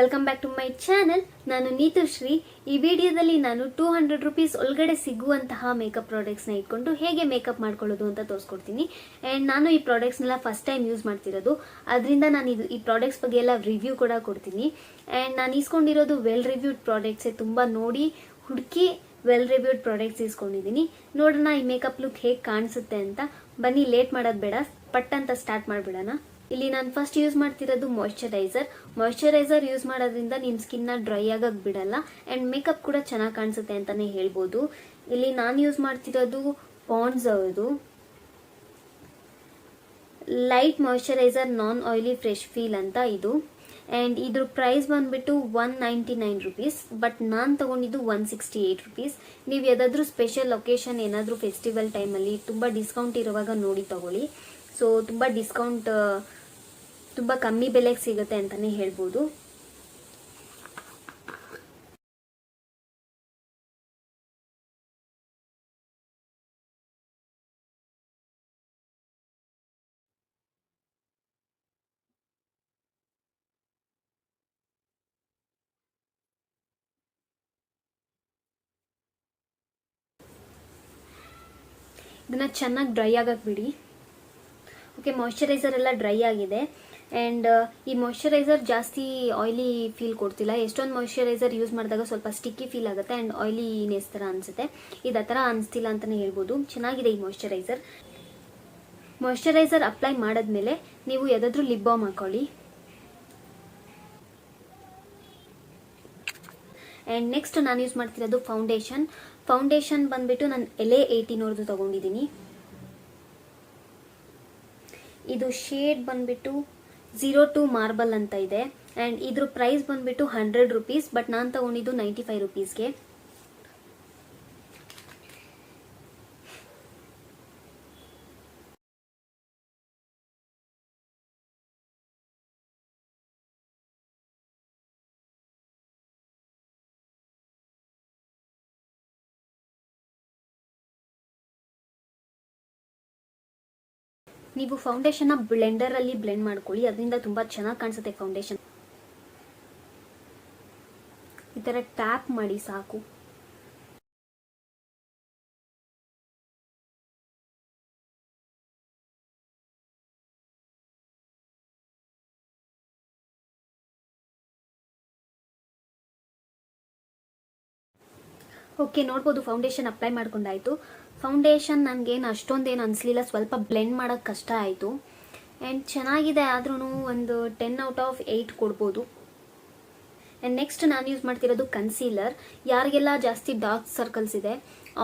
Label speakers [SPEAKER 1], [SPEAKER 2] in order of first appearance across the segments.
[SPEAKER 1] Welcome back to my channel. ನಾನು ನೀತುಶ್ರೀ. ಈ ವಿಡಿಯೋದಲ್ಲಿ ನಾನು 200 ರೂಪೀಸ್ ಒಳಗಡೆ ಸಿಗುವಂತಹ ಮೇಕಪ್ ಪ್ರಾಡಕ್ಟ್ಸ್ನ ಇಟ್ಕೊಂಡು ಹೇಗೆ ಮೇಕಪ್ ಮಾಡ್ಕೊಳ್ಳೋದು ಅಂತ ತೋರಿಸ್ಕೊಡ್ತೀನಿ. ಆ್ಯಂಡ್ ನಾನು ಈ ಪ್ರಾಡಕ್ಟ್ಸ್ನೆಲ್ಲ ಫಸ್ಟ್ ಟೈಮ್ ಯೂಸ್ ಮಾಡ್ತಿರೋದು, ಅದರಿಂದ ನಾನು ಈ ಪ್ರಾಡಕ್ಟ್ಸ್ ಬಗ್ಗೆ ಎಲ್ಲ ರಿವ್ಯೂ ಕೂಡ ಕೊಡ್ತೀನಿ. ಆ್ಯಂಡ್ ನಾನು ಇಸ್ಕೊಂಡಿರೋದು ವೆಲ್ ರಿವ್ಯೂಡ್ ಪ್ರಾಡಕ್ಟ್ಸೇ, ತುಂಬ ನೋಡಿ ಹುಡುಕಿ ವೆಲ್ ರಿವ್ಯೂಡ್ ಪ್ರಾಡಕ್ಟ್ಸ್ ಇಸ್ಕೊಂಡಿದ್ದೀನಿ. ನೋಡೋಣ ಈ ಮೇಕಪ್ ಲುಕ್ ಹೇಗೆ ಕಾಣಿಸುತ್ತೆ ಅಂತ. ಬನ್ನಿ, ಲೇಟ್ ಮಾಡೋದು ಬೇಡ, ಪಟ್ ಅಂತ ಸ್ಟಾರ್ಟ್ ಮಾಡಿಬಿಡೋಣ. ಇಲ್ಲಿ ನಾನು ಫಸ್ಟ್ ಯೂಸ್ ಮಾಡ್ತಿರೋದು ಮಾಯ್ಶ್ಚರೈಸರ್ ಯೂಸ್ ಮಾಡೋದ್ರಿಂದ ನಿಮ್ಮ ಸ್ಕಿನ್ನ ಡ್ರೈ ಆಗಕ್ಕೆ ಬಿಡಲ್ಲ ಆ್ಯಂಡ್ ಮೇಕಪ್ ಕೂಡ ಚೆನ್ನಾಗಿ ಕಾಣಿಸುತ್ತೆ ಅಂತಲೇ ಹೇಳ್ಬೋದು. ಇಲ್ಲಿ ನಾನು ಯೂಸ್ ಮಾಡ್ತಿರೋದು ಪಾಂಡ್ಸ್ ಅವ್ರದ್ದು ಲೈಟ್ ಮಾಯ್ಶ್ಚರೈಸರ್ ನಾನ್ ಆಯಿಲಿ ಫ್ರೆಶ್ ಫೀಲ್ ಅಂತ ಇದು. ಆ್ಯಂಡ್ ಇದ್ರ ಪ್ರೈಸ್ ಬಂದುಬಿಟ್ಟು 199 ರೂಪೀಸ್, ಬಟ್ ನಾನು ತೊಗೊಂಡಿದ್ದು 168 ರೂಪೀಸ್. ನೀವು ಯಾವುದಾದ್ರೂ ಸ್ಪೆಷಲ್ ಒಕೇಶನ್, ಏನಾದರೂ ಫೆಸ್ಟಿವಲ್ ಟೈಮಲ್ಲಿ ತುಂಬ ಡಿಸ್ಕೌಂಟ್ ಇರುವಾಗ ನೋಡಿ ತಗೊಳ್ಳಿ. ಸೊ ತುಂಬ ಡಿಸ್ಕೌಂಟ್, ತುಂಬ ಕಮ್ಮಿ ಬೆಲೆಗೆ ಸಿಗುತ್ತೆ ಅಂತಲೇ ಹೇಳ್ಬೋದು. ಇದನ್ನು ಚೆನ್ನಾಗಿ ಡ್ರೈ ಆಗಕ್ಕೆ ಬಿಡಿ. ಓಕೆ, ಮಾಯ್ಶ್ಚರೈಸರ್ ಎಲ್ಲ ಡ್ರೈ ಆಗಿದೆ. ಆ್ಯಂಡ್ ಈ ಮಾಯ್ಶ್ಚರೈಸರ್ ಜಾಸ್ತಿ ಆಯಿಲಿ ಫೀಲ್ ಕೊಡ್ತಿಲ್ಲ. ಎಷ್ಟೊಂದು ಮಾಯ್ಶ್ಚರೈಸರ್ ಯೂಸ್ ಮಾಡಿದಾಗ ಸ್ವಲ್ಪ ಸ್ಟಿಕ್ಕಿ ಫೀಲ್ ಆಗುತ್ತೆ ಆ್ಯಂಡ್ ಆಯಿಲಿನೆಸ್ ಥರ ಅನಿಸುತ್ತೆ. ಇದು ಆ ಥರ ಅನಿಸ್ತಿಲ್ಲ ಅಂತಲೇ ಹೇಳ್ಬೋದು. ಚೆನ್ನಾಗಿದೆ ಈ ಮಾಯ್ಶ್ಚರೈಸರ್ ಅಪ್ಲೈ ಮಾಡಿದ್ಮೇಲೆ ನೀವು ಯಾವುದಾದ್ರೂ ಲಿಪ್ ಬಾಮ್ ಹಾಕೊಳ್ಳಿ. ಆ್ಯಂಡ್ ನೆಕ್ಸ್ಟ್ ನಾನು ಯೂಸ್ ಮಾಡ್ತಿರೋದು ಫೌಂಡೇಶನ್ ಬಂದುಬಿಟ್ಟು ನಾನು LA 18 ತೊಗೊಂಡಿದ್ದೀನಿ. ಇದು ಶೇಡ್ ಬಂದುಬಿಟ್ಟು 02 ಮಾರ್ಬಲ್ ಅಂತ ಇದೆ. ಆ್ಯಂಡ್ ಇದ್ರ ಪ್ರೈಸ್ ಬಂದುಬಿಟ್ಟು 100 ರೂಪೀಸ್, ಬಟ್ ನಾನು ತೊಗೊಂಡಿದ್ದು 95 ರೂಪೀಸ್ಗೆ. ನೀವು ಫೌಂಡೇಶನ್ನ ಬ್ಲೆಂಡರಲ್ಲಿ ಬ್ಲೆಂಡ್ ಮಾಡ್ಕೊಳ್ಳಿ, ಅದರಿಂದ ತುಂಬ ಚೆನ್ನಾಗಿ ಕಾಣಿಸುತ್ತೆ ಫೌಂಡೇಶನ್. ಈ ಥರ ಟ್ಯಾಪ್ ಮಾಡಿ ಸಾಕು. ಓಕೆ, ನೋಡ್ಬೋದು ಫೌಂಡೇಶನ್ ಅಪ್ಲೈ ಮಾಡ್ಕೊಂಡಾಯಿತು. ಫೌಂಡೇಶನ್ ನನಗೇನು ಅಷ್ಟೊಂದೇನು ಅನಿಸ್ಲಿಲ್ಲ, ಸ್ವಲ್ಪ ಬ್ಲೆಂಡ್ ಮಾಡೋಕ್ಕೆ ಕಷ್ಟ ಆಯಿತು. ಆ್ಯಂಡ್ ಚೆನ್ನಾಗಿದೆ, ಆದ್ರೂ ಒಂದು 10 ಔಟ್ ಆಫ್ 8 ಕೊಡ್ಬೋದು. ಆ್ಯಂಡ್ ನೆಕ್ಸ್ಟ್ ನಾನು ಯೂಸ್ ಮಾಡ್ತಿರೋದು ಕನ್ಸೀಲರ್. ಯಾರಿಗೆಲ್ಲ ಜಾಸ್ತಿ ಡಾರ್ಕ್ ಸರ್ಕಲ್ಸ್ ಇದೆ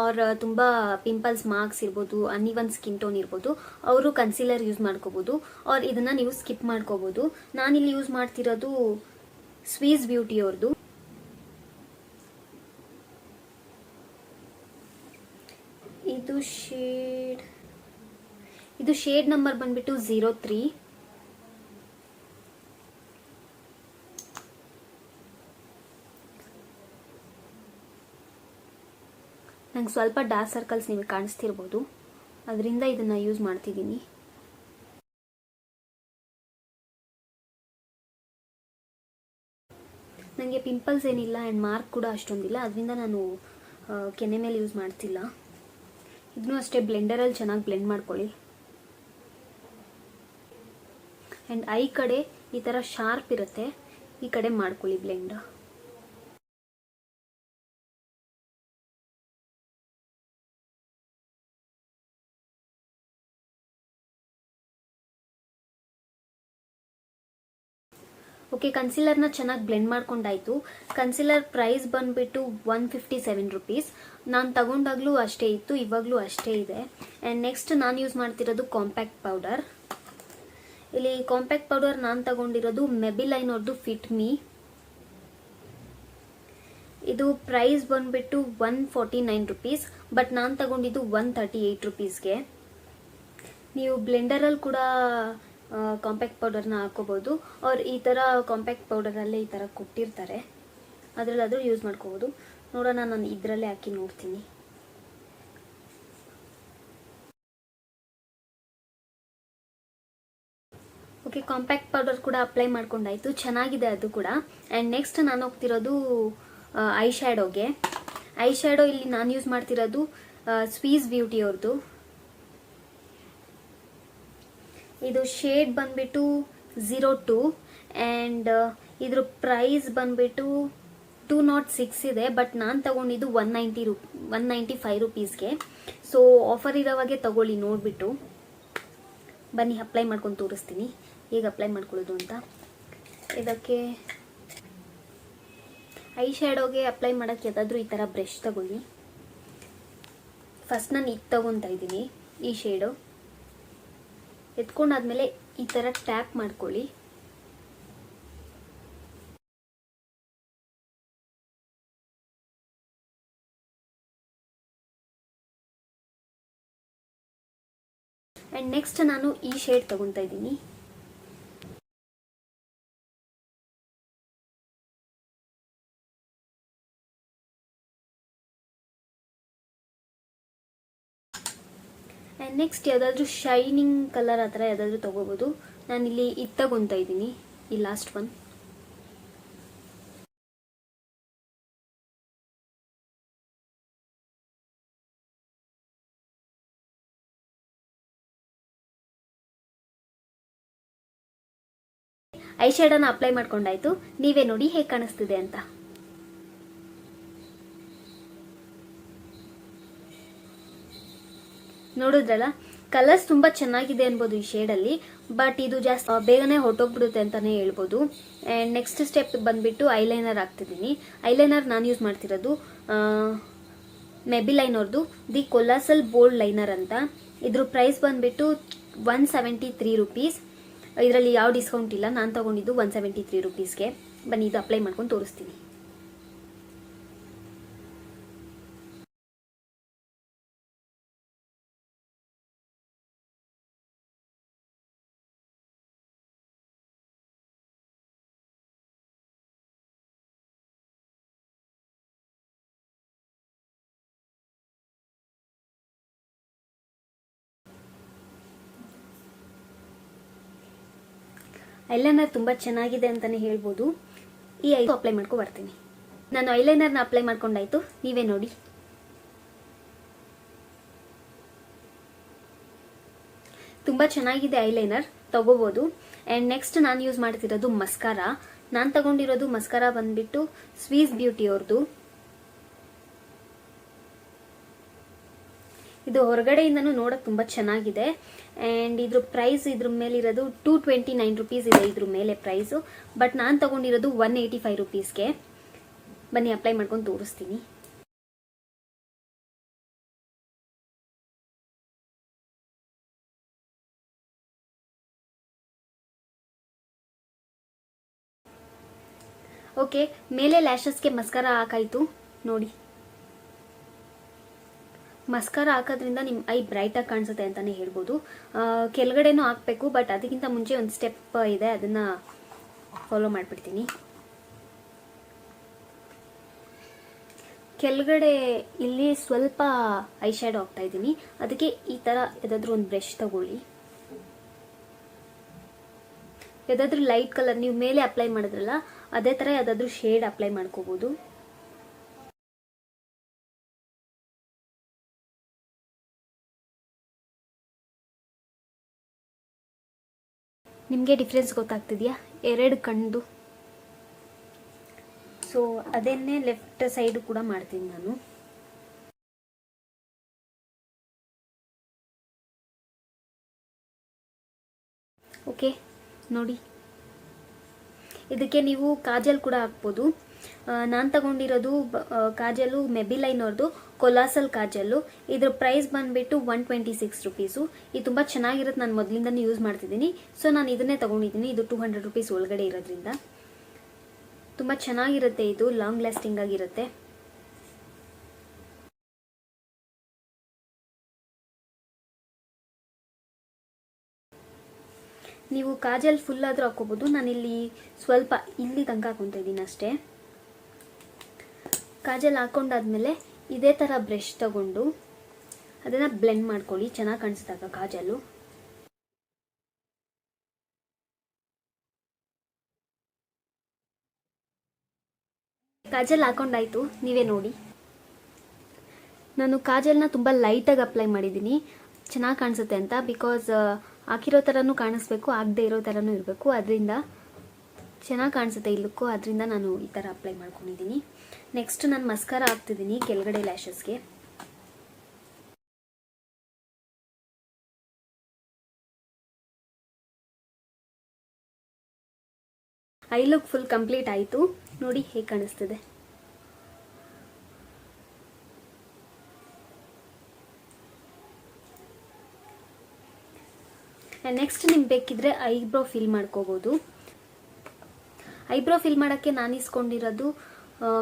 [SPEAKER 1] ಅವ್ರ ತುಂಬ ಪಿಂಪಲ್ಸ್ ಮಾರ್ಕ್ಸ್ ಇರ್ಬೋದು, ಅನ್ಇವನ್ ಸ್ಕಿನ್ ಟೋನ್ ಇರ್ಬೋದು, ಅವರು ಕನ್ಸೀಲರ್ ಯೂಸ್ ಮಾಡ್ಕೋಬೋದು. ಅವ್ರು ಇದನ್ನು ನೀವು ಸ್ಕಿಪ್ ಮಾಡ್ಕೋಬೋದು. ನಾನಿಲ್ಲಿ ಯೂಸ್ ಮಾಡ್ತಿರೋದು ಸ್ವೀಸ್ ಬ್ಯೂಟಿ ಅವ್ರದ್ದು. ಇದು ಶೇಡ್ ನಂಬರ್ ಬಂದ್ಬಿಟ್ಟು 03. ನಂಗೆ ಸ್ವಲ್ಪ ಡಾರ್ಕ್ ಸರ್ಕಲ್ಸ್ ನಿಮಗೆ ಕಾಣಿಸ್ತಿರ್ಬೋದು, ಅದರಿಂದ ಇದನ್ನು ಯೂಸ್ ಮಾಡ್ತಿದ್ದೀನಿ. ನನಗೆ ಪಿಂಪಲ್ಸ್ ಏನಿಲ್ಲ ಆ್ಯಂಡ್ ಮಾರ್ಕ್ ಕೂಡ ಅಷ್ಟೊಂದಿಲ್ಲ, ಅದರಿಂದ ನಾನು ಕೆನೆ ಮೇಲೆ ಯೂಸ್ ಮಾಡ್ತಿಲ್ಲ. ಇದನ್ನು ಅಷ್ಟೇ ಬ್ಲೆಂಡರಲ್ಲಿ ಚೆನ್ನಾಗಿ ಬ್ಲೆಂಡ್ ಮಾಡ್ಕೊಳ್ಳಿ. ಆ್ಯಂಡ್ ಐ ಕಡೆ ಈ ಥರ ಶಾರ್ಪ್ ಇರುತ್ತೆ, ಈ ಕಡೆ ಮಾಡ್ಕೊಳ್ಳಿ ಬ್ಲೆಂಡ್. ಓಕೆ, ಕನ್ಸೀಲರ್ನ ಚೆನ್ನಾಗಿ ಬ್ಲೆಂಡ್ ಮಾಡ್ಕೊಂಡಾಯಿತು. ಕನ್ಸೀಲರ್ ಪ್ರೈಸ್ ಬಂದುಬಿಟ್ಟು 157 ರೂಪೀಸ್. ನಾನು ತಗೊಂಡಾಗಲೂ ಅಷ್ಟೇ ಇತ್ತು, ಇವಾಗಲೂ ಅಷ್ಟೇ ಇದೆ. ಆ್ಯಂಡ್ ನೆಕ್ಸ್ಟ್ ನಾನು ಯೂಸ್ ಮಾಡ್ತಿರೋದು ಕಾಂಪ್ಯಾಕ್ಟ್ ಪೌಡರ್. ಇಲ್ಲಿ ಕಾಂಪ್ಯಾಕ್ಟ್ ಪೌಡರ್ ನಾನು ತಗೊಂಡಿರೋದು ಮೆಬಿಲೈನ್ ಅವ್ರದ್ದು ಫಿಟ್ ಮೀ. ಇದು ಪ್ರೈಸ್ ಬಂದುಬಿಟ್ಟು 149 ರೂಪೀಸ್, ಬಟ್ ನಾನು ತಗೊಂಡಿದ್ದು 138 ರೂಪೀಸ್ಗೆ. ನೀವು ಬ್ಲೆಂಡರಲ್ಲಿ ಕೂಡ ಕಾಂಪ್ಯಾಕ್ಟ್ ಪೌಡರ್ನ ಹಾಕೋಬೋದು. ಅವ್ರು ಈ ಥರ ಕಾಂಪ್ಯಾಕ್ಟ್ ಪೌಡರಲ್ಲೇ ಈ ಥರ ಕೊಟ್ಟಿರ್ತಾರೆ, ಅದರಲ್ಲಾದರೂ ಯೂಸ್ ಮಾಡ್ಕೋಬೋದು. ನೋಡೋಣ, ನಾನು ಇದರಲ್ಲೇ ಹಾಕಿ ನೋಡ್ತೀನಿ. ಓಕೆ, ಓಕೆ, ಕಾಂಪ್ಯಾಕ್ಟ್ ಪೌಡರ್ ಕೂಡ ಅಪ್ಲೈ ಮಾಡ್ಕೊಂಡಾಯ್ತು, ಚೆನ್ನಾಗಿದೆ ಅದು ಕೂಡ. ಆ್ಯಂಡ್ ನೆಕ್ಸ್ಟ್ ನಾನು ಹೋಗ್ತಿರೋದು ಐ ಶ್ಯಾಡೋ ಇಲ್ಲಿ ನಾನು ಯೂಸ್ ಮಾಡ್ತಿರೋದು ಸ್ವೀಸ್ ಬ್ಯೂಟಿ ಅವ್ರದ್ದು. ಇದು ಶೇಡ್ ಬಂದ್ಬಿಟ್ಟು 02 ಆ್ಯಂಡ್ ಇದ್ರ ಪ್ರೈಸ್ ಬಂದ್ಬಿಟ್ಟು 206 ಇದೆ. ಬಟ್ ನಾನು ತಗೊಂಡಿದ್ದು 195 ರುಪೀಸ್ಗೆ. ಸೊ ಆಫರ್ ಇರೋವಾಗೆ ತಗೊಳ್ಳಿ ನೋಡಿಬಿಟ್ಟು. ಬನ್ನಿ ಅಪ್ಲೈ ಮಾಡ್ಕೊಂಡು ತೋರಿಸ್ತೀನಿ ಹೇಗೆ ಅಪ್ಲೈ ಮಾಡ್ಕೊಳ್ಳೋದು ಅಂತ. ಇದಕ್ಕೆ ಐ ಶ್ಯಾಡೋಗೆ ಅಪ್ಲೈ ಮಾಡೋಕ್ಕೆ ಯಾವುದಾದ್ರೂ ಈ ಥರ ಬ್ರಷ್ ತಗೊಳ್ಳಿ. ಫಸ್ಟ್ ನಾನು ಇದು ತಗೊತಾ ಇದ್ದೀನಿ, ಈ ಶೇಡು ಎತ್ಕೊಂಡಾದ್ಮೇಲೆ ಈ ಥರ ಟ್ಯಾಪ್ ಮಾಡ್ಕೊಳ್ಳಿ. ಆ್ಯಂಡ್ ನೆಕ್ಸ್ಟ್ ನಾನು ಈ ಶೇಡ್ ತಗೊತಾ ಇದ್ದೀನಿ. ಆ್ಯಂಡ್ ನೆಕ್ಸ್ಟ್ ಯಾವುದಾದ್ರೂ ಶೈನಿಂಗ್ ಕಲರ್ ಆ ಥರ ಯಾವುದಾದ್ರೂ ತೊಗೋಬೋದು. ನಾನಿಲ್ಲಿ ಇದು ತಗೊತಾ ಇದ್ದೀನಿ, ಈ ಲಾಸ್ಟ್ ಒನ್. ಐ ಶ್ಯಾಡೋನ ಅಪ್ಲೈ ಮಾಡ್ಕೊಂಡಾಯ್ತು. ನೀವೇ ನೋಡಿ ಹೇಗೆ ಕಾಣಿಸ್ತಿದೆ ಅಂತ. ನೋಡಿದ್ರಲ್ಲ, ಕಲರ್ಸ್ ತುಂಬಾ ಚೆನ್ನಾಗಿದೆ ಅನ್ಬೋದು ಈ ಶೇಡಲ್ಲಿ. ಬಟ್ ಇದು ಜಾಸ್ತಿ ಬೇಗನೆ ಹೊಟ್ಟೋಗ್ಬಿಡುತ್ತೆ ಅಂತಾನೆ ಹೇಳ್ಬೋದು. ಆ್ಯಂಡ್ ನೆಕ್ಸ್ಟ್ ಸ್ಟೆಪ್ ಬಂದ್ಬಿಟ್ಟು ಐಲೈನರ್ ಹಾಕ್ತಿದ್ದೀನಿ. ಐಲೈನರ್ ನಾನು ಯೂಸ್ ಮಾಡ್ತಿರೋದು ಮೆಬಿಲೈನ್ ಅವ್ರದ್ದು ದಿ ಕೊಲಾಸಲ್ ಬೋಲ್ಡ್ ಲೈನರ್ ಅಂತ. ಇದ್ರ ಪ್ರೈಸ್ ಬಂದ್ಬಿಟ್ಟು 173 ರುಪೀಸ್. ಇದರಲ್ಲಿ ಯಾವ ಡಿಸ್ಕೌಂಟ್ ಇಲ್ಲ, ನಾನು ತಗೊಂಡಿದ್ದು 173 ರುಪೀಸ್ಗೆ. ಬನ್ನಿ ಇದು ಅಪ್ಲೈ ಮಾಡ್ಕೊಂಡು ತೋರಿಸ್ತೀನಿ. ಐಲೈನರ್ ತುಂಬ ಚೆನ್ನಾಗಿದೆ ಅಂತಲೇ ಹೇಳ್ಬೋದು. ಈ ಐದು ಅಪ್ಲೈ ಮಾಡ್ಕೊ ಬರ್ತೀನಿ. ನಾನು ಐಲೈನರ್ನ ಅಪ್ಲೈ ಮಾಡ್ಕೊಂಡಾಯ್ತು, ನೀವೇ ನೋಡಿ. ತುಂಬ ಚೆನ್ನಾಗಿದೆ ಐಲೈನರ್, ತಗೋಬೋದು. ಆ್ಯಂಡ್ ನೆಕ್ಸ್ಟ್ ನಾನು ಯೂಸ್ ಮಾಡ್ತಿರೋದು ಮಸ್ಕಾರಾ. ನಾನು ತಗೊಂಡಿರೋದು ಮಸ್ಕಾರಾ ಬಂದ್ಬಿಟ್ಟು ಸ್ವೀಸ್ ಬ್ಯೂಟಿ ಅವ್ರದ್ದು. ಇದು ಹೊರಗಡೆಯಿಂದನೂ ನೋಡೋಕೆ ತುಂಬ ಚೆನ್ನಾಗಿದೆ. ಆ್ಯಂಡ್ ಇದ್ರ ಪ್ರೈಸ್ ಇದ್ರ ಮೇಲೆ ಇರೋದು 229 ರುಪೀಸ್ ಇದೆ ಇದ್ರ ಮೇಲೆ ಪ್ರೈಸು. ಬಟ್ ನಾನು ತಗೊಂಡಿರೋದು 185 ರುಪೀಸ್ಗೆ. ಬನ್ನಿ ಅಪ್ಲೈ ಮಾಡ್ಕೊಂಡು ತೋರಿಸ್ತೀನಿ. ಓಕೆ, ಮೇಲೆ ಲ್ಯಾಶಸ್ಗೆ ಮಸ್ಕಾರಾ ಹಾಕಾಯ್ತು ನೋಡಿ. ಮಸ್ಕಾರಾ ಹಾಕೋದ್ರಿಂದ ನಿಮ್ಮ ಐ ಬ್ರೈಟಾಗಿ ಕಾಣಿಸುತ್ತೆ ಅಂತಲೇ ಹೇಳ್ಬೋದು. ಕೆಳಗಡೆನೂ ಹಾಕಬೇಕು, ಬಟ್ ಅದಕ್ಕಿಂತ ಮುಂಚೆ ಒಂದು ಸ್ಟೆಪ್ ಇದೆ, ಅದನ್ನು ಫಾಲೋ ಮಾಡಿಬಿಡ್ತೀನಿ. ಕೆಳಗಡೆ ಇಲ್ಲಿ ಸ್ವಲ್ಪ ಐ ಶ್ಯಾಡೋ ಹಾಕ್ತಾ ಇದ್ದೀನಿ. ಅದಕ್ಕೆ ಈ ಥರ ಯಾವುದಾದ್ರೂ ಒಂದು ಬ್ರಷ್ ತಗೊಳ್ಳಿ. ಯಾವುದಾದ್ರೂ ಲೈಟ್ ಕಲರ್ ನೀವು ಮೇಲೆ ಅಪ್ಲೈ ಮಾಡಿದ್ರಲ್ಲ ಅದೇ ಥರ ಯಾವುದಾದ್ರೂ ಶೇಡ್ ಅಪ್ಲೈ ಮಾಡ್ಕೋಬೋದು. ನಿಮಗೆ ಡಿಫ್ರೆನ್ಸ್ ಗೊತ್ತಾಗ್ತಿದೆಯಾ? ಎರಡು ಕಣ್ಣು. ಸೊ ಅದನ್ನೇ ಲೆಫ್ಟ್ ಸೈಡು ಕೂಡ ಮಾಡ್ತೀನಿ ನಾನು. ಓಕೆ ನೋಡಿ, ಇದಕ್ಕೆ ನೀವು ಕಾಜಲ್ ಕೂಡ ಹಾಕ್ಬೋದು. ನಾನು ತಗೊಂಡಿರೋದು ಕಾಜಲು ಮೆಬಿಲೈನ್ ಅವ್ರದ್ದು ಕೊಲಾಸಲ್ ಕಾಜಲ್ಲು. ಇದ್ರ ಪ್ರೈಸ್ ಬಂದುಬಿಟ್ಟು 126 ರುಪೀಸು. ಇದು ತುಂಬ ಚೆನ್ನಾಗಿರುತ್ತೆ, ನಾನು ಮೊದಲಿಂದನೇ ಯೂಸ್ ಮಾಡ್ತಿದ್ದೀನಿ. ಸೊ ನಾನು ಇದನ್ನೇ ತಗೊಂಡಿದ್ದೀನಿ. ಇದು 200 ರುಪೀಸ್ ಒಳಗಡೆ ಇರೋದ್ರಿಂದ ತುಂಬ ಚೆನ್ನಾಗಿರುತ್ತೆ. ಇದು ಲಾಂಗ್ ಲಾಸ್ಟಿಂಗ್ ಆಗಿರುತ್ತೆ. ನೀವು ಕಾಜಲ್ ಫುಲ್ ಆದರೂ ಹಾಕೋಬೋದು. ನಾನಿಲ್ಲಿ ಸ್ವಲ್ಪ ಇಲ್ಲಿ ತನಕ ಹಾಕೊತಾ ಇದ್ದೀನಿ ಅಷ್ಟೇ. ಕಾಜಲ್ ಹಾಕೊಂಡಾದ್ಮೇಲೆ ಇದೇ ಥರ ಬ್ರಷ್ ತಗೊಂಡು ಅದನ್ನು ಬ್ಲೆಂಡ್ ಮಾಡ್ಕೊಳ್ಳಿ. ಚೆನ್ನಾಗಿ ಕಾಣಿಸಿದಾಗ ಕಾಜಲ್ಲು ಕಾಜಲ್ ಹಾಕೊಂಡಾಯ್ತು, ನೀವೇ ನೋಡಿ. ನಾನು ಕಾಜಲ್ನ ತುಂಬ ಲೈಟಾಗಿ ಅಪ್ಲೈ ಮಾಡಿದ್ದೀನಿ, ಚೆನ್ನಾಗಿ ಕಾಣಿಸುತ್ತೆ ಅಂತ. ಬಿಕಾಸ್ ಹಾಕಿರೋ ಥರನೂ ಕಾಣಿಸ್ಬೇಕು, ಆಗದೆ ಇರೋ ಥರನೂ ಇರಬೇಕು, ಅದರಿಂದ ಚೆನ್ನಾಗಿ ಕಾಣಿಸುತ್ತೆ ಈ ಲುಕ್ಕು. ಅದರಿಂದ ನಾನು ಈ ಥರ ಅಪ್ಲೈ ಮಾಡ್ಕೊಂಡಿದ್ದೀನಿ. ನೆಕ್ಸ್ಟ್ ನಾನು ಮಸ್ಕಾರ ಹಾಕ್ತಿದ್ದೀನಿ ಕೆಳಗಡೆ ಲ್ಯಾಶಸ್ಗೆ. ಐ ಲುಕ್ ಫುಲ್ ಕಂಪ್ಲೀಟ್ ಆಯಿತು. ನೋಡಿ ಹೇಗೆ ಕಾಣಿಸ್ತಿದೆ. ನೆಕ್ಸ್ಟ್ ನಿಮ್ಗೆ ಬೇಕಿದ್ರೆ ಐಬ್ರೋ ಫಿಲ್ ಮಾಡ್ಕೋಬೋದು. ಐಬ್ರೋ ಫಿಲ್ ಮಾಡೋಕ್ಕೆ ನಾನು ಇಸ್ಕೊಂಡಿರೋದು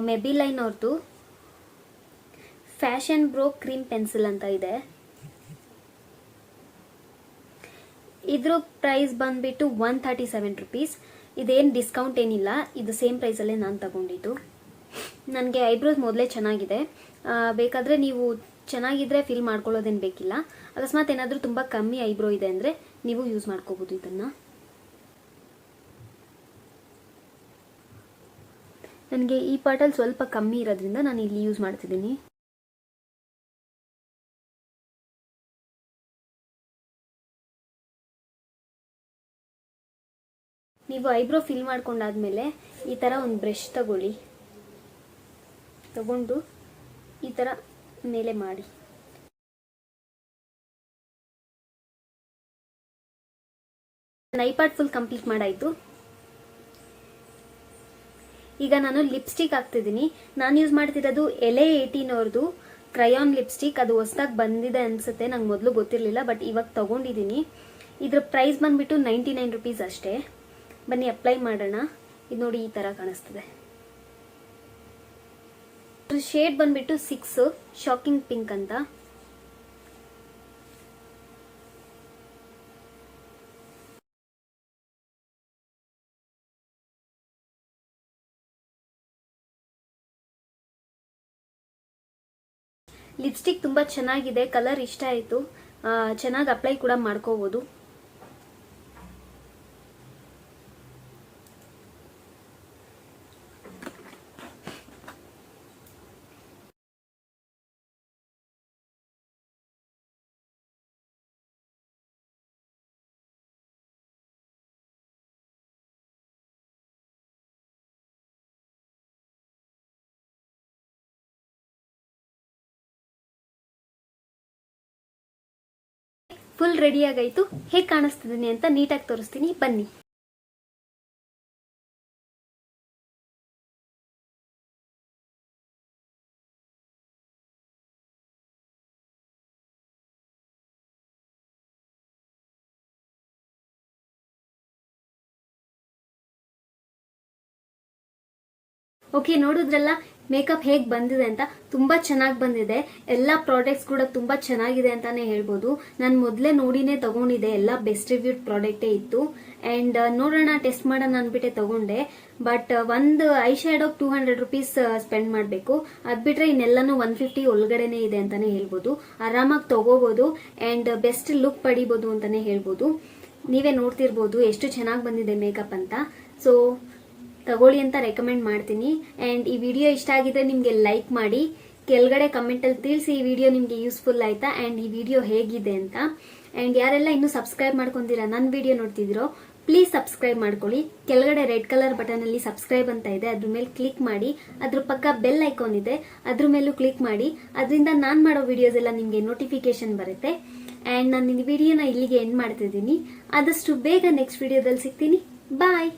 [SPEAKER 1] ಮೆಬಿಲೈನ್ ಅವ್ರದ್ದು ಫ್ಯಾಷನ್ ಬ್ರೋ ಕ್ರೀಮ್ ಪೆನ್ಸಿಲ್ ಅಂತ ಇದೆ. ಇದ್ರ ಪ್ರೈಸ್ ಬಂದ್ಬಿಟ್ಟು 137 rupees. ಇದೇನು ಡಿಸ್ಕೌಂಟ್ ಏನಿಲ್ಲ, ಇದು ಸೇಮ್ ಪ್ರೈಸಲ್ಲೇ ನಾನು ತಗೊಂಡಿದ್ದು. ನನಗೆ ಐಬ್ರೋಸ್ ಮೊದಲೇ ಚೆನ್ನಾಗಿದೆ. ಬೇಕಾದರೆ ನೀವು ಚೆನ್ನಾಗಿದ್ರೆ ಫಿಲ್ ಮಾಡ್ಕೊಳ್ಳೋದೇನು ಬೇಕಿಲ್ಲ. ಅಕಸ್ಮಾತ್ ಏನಾದರೂ ತುಂಬ ಕಮ್ಮಿ ಐಬ್ರೋ ಇದೆ ಅಂದರೆ ನೀವು ಯೂಸ್ ಮಾಡ್ಕೋಬೋದು ಇದನ್ನು. ನನಗೆ ಈ ಪಾರ್ಟಲ್ಲಿ ಸ್ವಲ್ಪ ಕಮ್ಮಿ ಇರೋದ್ರಿಂದ ನಾನು ಇಲ್ಲಿ ಯೂಸ್ ಮಾಡ್ತಿದ್ದೀನಿ. ನೀವು ಐಬ್ರೋ ಫಿಲ್ ಮಾಡ್ಕೊಂಡಾದ್ಮೇಲೆ ಈ ಥರ ಒಂದು ಬ್ರಷ್ ತಗೊಂಡು ಈ ಥರ ಮೇಲೆ ಮಾಡಿ. ಐ ಪಾರ್ಟ್ ಫುಲ್ ಕಂಪ್ಲೀಟ್ ಮಾಡಾಯಿತು. ಈಗ ನಾನು ಲಿಪ್ಸ್ಟಿಕ್ ಹಾಕ್ತಿದ್ದೀನಿ. ನಾನು ಯೂಸ್ ಮಾಡ್ತಿರೋದು LA 18 ಅವ್ರದ್ದು ಕ್ರಯಾನ್ ಲಿಪ್ಸ್ಟಿಕ್. ಅದು ಹೊಸದಾಗಿ ಬಂದಿದೆ ಅನ್ಸುತ್ತೆ, ನಂಗೆ ಮೊದಲು ಗೊತ್ತಿರಲಿಲ್ಲ, ಬಟ್ ಇವಾಗ ತಗೊಂಡಿದ್ದೀನಿ. ಇದ್ರ ಪ್ರೈಸ್ ಬಂದ್ಬಿಟ್ಟು 99 rupees ಅಷ್ಟೇ. ಬನ್ನಿ ಅಪ್ಲೈ ಮಾಡೋಣ. ಇದು ನೋಡಿ ಈ ತರ ಕಾಣಿಸ್ತದೆ. ಶೇಡ್ ಬಂದ್ಬಿಟ್ಟು 6 ಶಾಕಿಂಗ್ ಪಿಂಕ್ ಅಂತ. ಲಿಪ್ಸ್ಟಿಕ್ ತುಂಬಾ ಚೆನ್ನಾಗಿದೆ, ಕಲರ್ ಇಷ್ಟ ಆಯಿತು. ಚೆನ್ನಾಗಿ ಅಪ್ಲೈ ಕೂಡ ಮಾಡ್ಕೋಬಹುದು. ಫುಲ್ ರೆಡಿ ಆಗಾಯ್ತು. ಹೇಗೆ ಕಾಣಿಸ್ತಿದ್ದೀನಿ ಅಂತ ನೀಟಾಗಿ ತೋರಿಸ್ತೀನಿ, ಬನ್ನಿ. ಓಕೆ, ನೋಡಿದ್ರಲ್ಲ ಮೇಕಪ್ ಹೇಗೆ ಬಂದಿದೆ ಅಂತ. ತುಂಬಾ ಚೆನ್ನಾಗಿ ಬಂದಿದೆ. ಎಲ್ಲ ಪ್ರಾಡಕ್ಟ್ಸ್ ಕೂಡ ತುಂಬಾ ಚೆನ್ನಾಗಿದೆ ಅಂತಾನೆ ಹೇಳ್ಬೋದು. ನಾನು ಮೊದಲೇ ನೋಡಿನೇ ತಗೊಂಡಿದ್ದೆ, ಎಲ್ಲ ಬೆಸ್ಟ್ ರಿವ್ಯೂಡ್ ಪ್ರಾಡಕ್ಟೇ ಇತ್ತು. ಅಂಡ್ ನೋಡೋಣ, ಟೆಸ್ಟ್ ಮಾಡೋಣ ಅಂದ್ಬಿಟ್ಟೆ ತಗೊಂಡೆ. ಬಟ್ ಒಂದು ಐ ಶ್ಯಾಡೋಗೆ 200 rupees ಸ್ಪೆಂಡ್ ಮಾಡಬೇಕು. ಅದ್ ಬಿಟ್ರೆ ಇನ್ನೆಲ್ಲಾನು 150 ಒಳಗಡೆನೆ ಇದೆ ಅಂತಾನೆ ಹೇಳ್ಬೋದು. ಆರಾಮಾಗಿ ತಗೋಬಹುದು ಅಂಡ್ ಬೆಸ್ಟ್ ಲುಕ್ ಪಡಿಬಹುದು ಅಂತಾನೆ ಹೇಳ್ಬೋದು. ನೀವೇ ನೋಡ್ತಿರ್ಬೋದು ಎಷ್ಟು ಚೆನ್ನಾಗಿ ಬಂದಿದೆ ಮೇಕಪ್ ಅಂತ. ಸೊ ತಗೊಳ್ಳಿ ಅಂತ ರೆಕಮೆಂಡ್ ಮಾಡ್ತೀನಿ. ಅಂಡ್ ಈ ವಿಡಿಯೋ ಇಷ್ಟ ಆಗಿದ್ರೆ ನಿಮ್ಗೆ ಲೈಕ್ ಮಾಡಿ, ಕೆಳಗಡೆ ಕಮೆಂಟ್ ಅಲ್ಲಿ ತಿಳಿಸಿ ಈ ವಿಡಿಯೋ ನಿಮ್ಗೆ ಯೂಸ್ಫುಲ್ ಆಯ್ತಾ ಅಂಡ್ ಈ ವಿಡಿಯೋ ಹೇಗಿದೆ ಅಂತ. ಅಂಡ್ ಯಾರೆಲ್ಲ ಇನ್ನೂ ಸಬ್ಸ್ಕ್ರೈಬ್ ಮಾಡ್ಕೊಂಡಿರಾ, ನನ್ನ ವಿಡಿಯೋ ನೋಡ್ತಿದ್ರೋ ಪ್ಲೀಸ್ ಸಬ್ಸ್ಕ್ರೈಬ್ ಮಾಡ್ಕೊಳ್ಳಿ. ಕೆಳಗಡೆ ರೆಡ್ ಕಲರ್ ಬಟನ್ ಅಲ್ಲಿ ಸಬ್ಸ್ಕ್ರೈಬ್ ಅಂತ ಇದೆ, ಅದ್ರ ಮೇಲೆ ಕ್ಲಿಕ್ ಮಾಡಿ. ಅದ್ರ ಪಕ್ಕ ಬೆಲ್ ಐಕಾನ್ ಇದೆ, ಅದ್ರ ಮೇಲೂ ಕ್ಲಿಕ್ ಮಾಡಿ. ಅದರಿಂದ ನಾನು ಮಾಡೋ ವಿಡಿಯೋಸ್ ಎಲ್ಲ ನಿಮ್ಗೆ ನೋಟಿಫಿಕೇಶನ್ ಬರುತ್ತೆ. ಅಂಡ್ ನಾನು ಈ ವಿಡಿಯೋನ ಇಲ್ಲಿಗೆ ಎಂಡ್ ಮಾಡ್ತಿದ್ದೀನಿ. ಆದಷ್ಟು ಬೇಗ ನೆಕ್ಸ್ಟ್ ವಿಡಿಯೋದಲ್ಲಿ ಸಿಗ್ತೀನಿ. ಬಾಯ್.